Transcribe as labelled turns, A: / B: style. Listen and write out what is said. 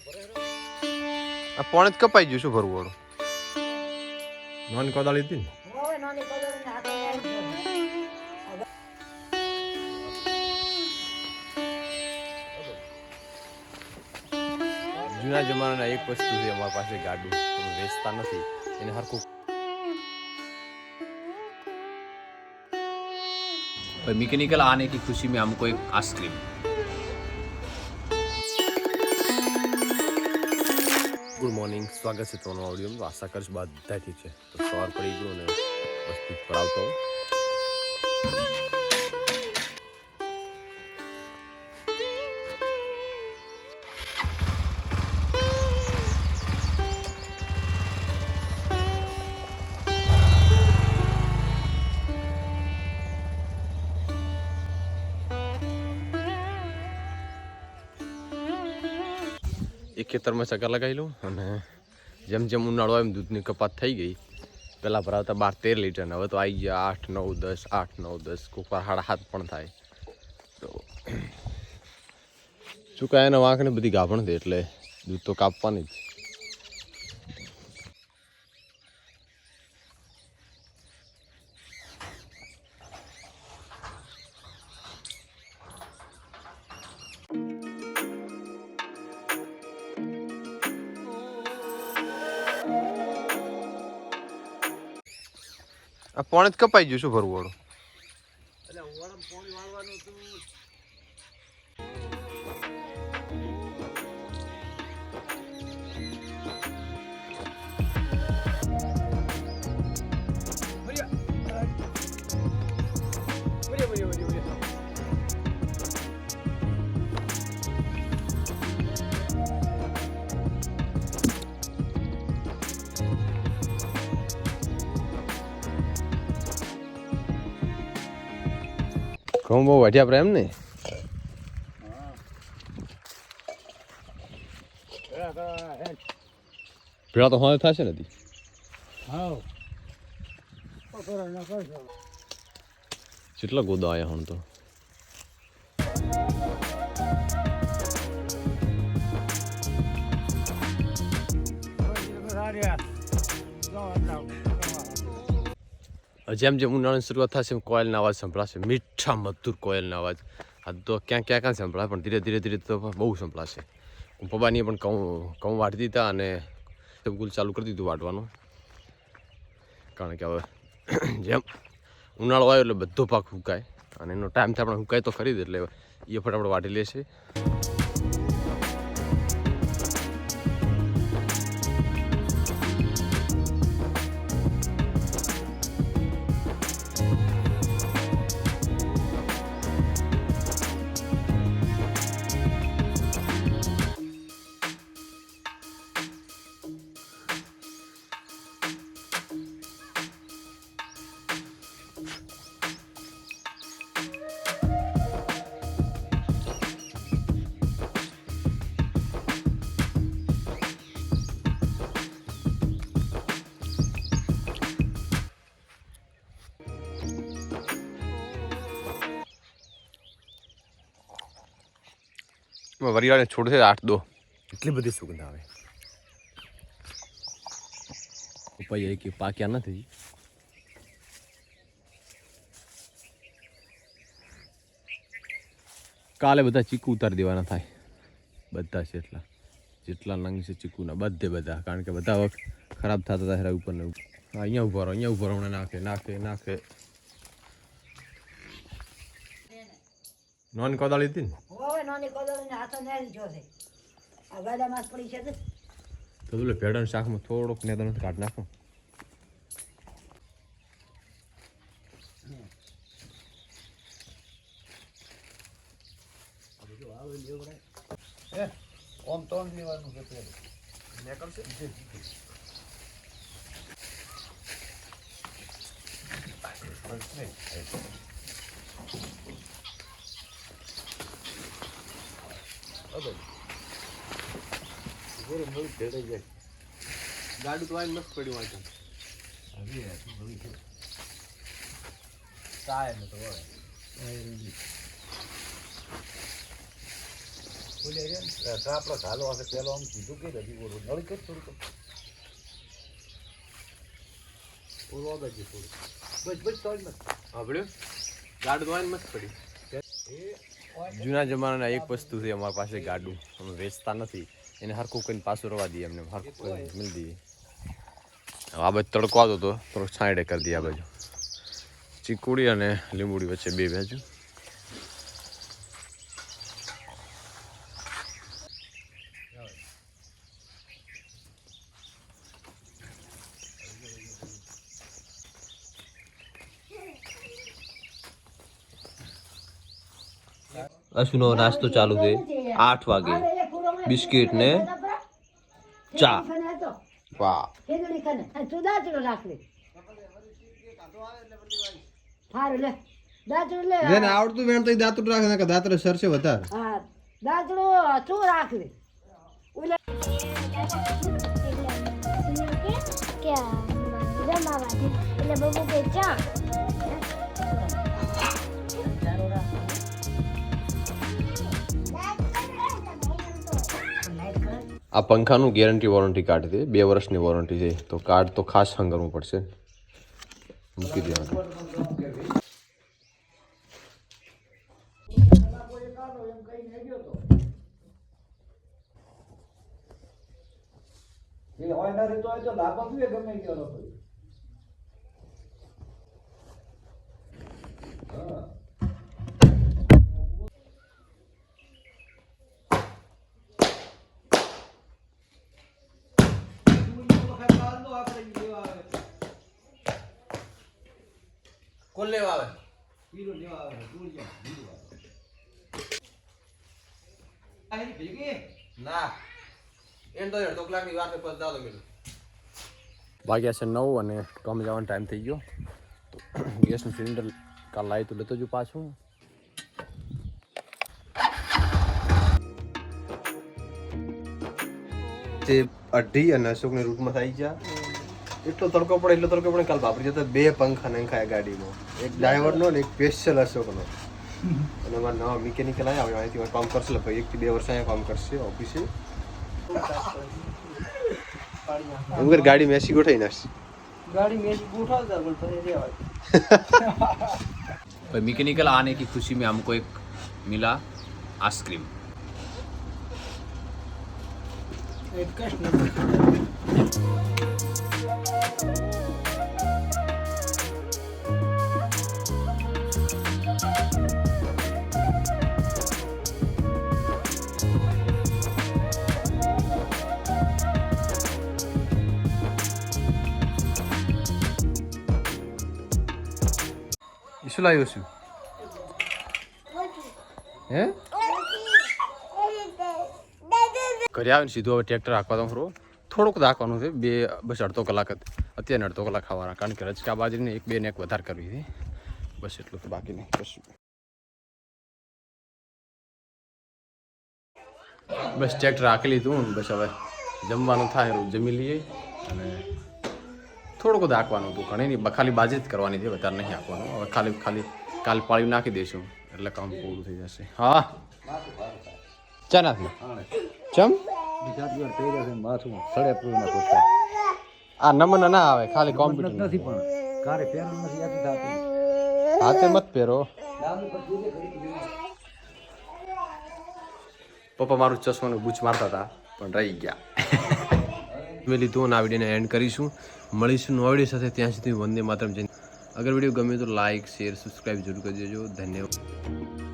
A: આ પોણે જ કપાઈ ગયું શું ભરવું વાળું નોની કોદાળી હતી ને જૂના જમાનાના એક વસ્તુ છે અમારી પાસે ગાડું વેચતા નથી એને હરખું
B: मैकेनिकल आने की खुशी में हमको एक आइसक्रीम
A: ગુડ મોર્નિંગ સ્વાગત છે તમારું ઓડિયોમાં આશા કરીશ બધા ઠીક છે તો સવાર પડી ગયું ને વસ્તુ પર આવતો એક ખેતરમાં ચક્કર લગાવી લઉં અને જેમ જેમ ઉનાળો આવે એમ દૂધની કપાત થઈ ગઈ પહેલાં ભરાવતા 12-13 લીટર ને હવે તો આવી ગયા 8-9-10 8-9-10 કોઈક વાર 7.5 પણ થાય તો ચૂકાયાના વાંકને બધી ગાભણ છે એટલે દૂધ તો કાપવાની જ આ પોણે જ કપાઈ ગયું શું ભરવું વાળું ઘઉં બહુ વાઢ્યા આપણે એમ ને ભેળા તો હા થશે નથી કેટલા ગોદા આવ્યા હણ તો જેમ જેમ ઉનાળાની શરૂઆત થશે કોયલના અવાજ સંભળાશે મીઠા મધુર કોયલના અવાજ આ તો ક્યાં ક્યાં સંભળાય પણ ધીરે ધીરે તો બહુ સંભળાશે પપ્પાનીએ પણ ઘઉં વાઢી દીધા અને ગુલ ચાલુ કરી દીધું વાઢવાનું કારણ કે હવે જેમ ઉનાળો આવ્યો એટલે બધો પાક સુકાય અને એનો ટાઈમથી આપણે સુકાય તો ખરી જ એટલે એ ફટાફટ વાઢી લેશે વરિયાળને છોડશે 8-2 એટલી બધી સુગંધ આવે પપૈયા કે પાક્યા નથી કાલે બધા ચીકુ ઉતારી દેવાના થાય બધા છે જેટલા નંગ છે ચીકુના બધા કારણ કે બધા વખત ખરાબ થતા હતા ઉપર ને અહીંયા ઉભા રહો હમણાં નાખે નોની કોદાળી હતી ને તો પેલું ભેડાનું શાકમાં થોડોક ને તમે કાઢ નાખો ગાડું તો મસ્ત પડ્યું વાંચો ગાડું તો મસ્ત પડી. જૂના જમાનાના એક વસ્તુ છે અમારી પાસે ગાડું, અમે વેચતા નથી, એને હરખું કરીને પાછું રવા દઈએ, એમને હરખું કરીને મિલ દઈએ. આ બાજુ તડકો આવતો હતો, થોડોક છાંયડે કરી દઈએ. આ બાજુ ચીકુડી અને લીંબુડી વચ્ચે બે બાજુ. અશુનો નાસ્તો ચાલુ છે 8 વાગે, બિસ્કિટ ને ચા. વાહ.
C: જેને આવડતું વેણ તો દાંતરું રાખે ને, દાંતરે સરસે વધારે.
D: હા, દાંતડો શું રાખવી? એટલે બબુ કે ચા
A: આ પંખાનું ગેરંટી વોરંટી કાર્ડ છે, 2 વર્ષની વોરંટી છે, તો કાર્ડ તો ખાસ હંગારવું પડશે. મૂકી દેવાનું. કોણ લેવા આવે? ના એમ તો 1.5 કલાકની વાત પછી દાદો મિલું. વાગ્યા છે 9 અને કામ જવાનો ટાઈમ થઈ ગયો. તો ગેસનું સિલિન્ડર કાલ લાવી તો લેતો જ પાછું.
C: તે 2:30 અને અશોકની રૂટમાં થઈ ગયા. એટલો તડકો પડે કાલ વાપરી જતા 2 પંખા નંખાયા ગાડીમાં, એક ડ્રાઈવરનો ને એક સ્પેશિયલ અશોકનો. અને અમારા નવા મિકેનિકલ આવ્યા, અહીંથી કામ કરશે, લગભગ 1 થી 2 વર્ષ અહીંયા કામ કરશે ઓફિસે. એમ કરી ગાડી મેસી ગોઠવી નાખશે.
B: मैकेनिकल आने की खुशी में हमको एक मिला आइसक्रीम.
A: શું લાવ્યો છું? હે ઘરે આવે ને સીધું હવે ટ્રેક્ટર હાંકવા તો ખરો, થોડુંક રાખવાનું છે, બસ 1/2 કલાક જ. અત્યારે 1/2 કલાક ખાવાના, કારણ કે રચકા બાજરીને 1-2 નેક વધારે કરવી છે, બસ એટલું તો, બાકી નહીં કશું. બસ ટ્રેક્ટર હાંકી લીધું, બસ હવે જમવાનું થાય, જમી લઈએ. અને થોડુંક જ હાંકવાનું હતું, ઘણી નહીં, ખાલી બાજરી જ કરવાની છે, વધારે નહીં હાંકવાનું. હવે ખાલી કાલ પાળી નાખી દઈશું એટલે કામ પૂરું થઈ જશે. હા ચા નાખી ચમ આ નમૂના ના આવે, ખાલી કોમ્પ્યુટર નથી, પણ હાથે મત પહેરો. પપ્પા મારું ચશ્માનું બૂચ મારતા હતા પણ રહી ગયા. મેં લીધું અને આ વિડીયોને એન્ડ કરીશું. મળીશું નવા વિડીયો સાથે, ત્યાં સુધી વંદે માતરમ. અગર વિડીયો ગમે તો લાઇક, શેર, સબસ્ક્રાઈબ જરૂર કરી દેજો. ધન્યવાદ.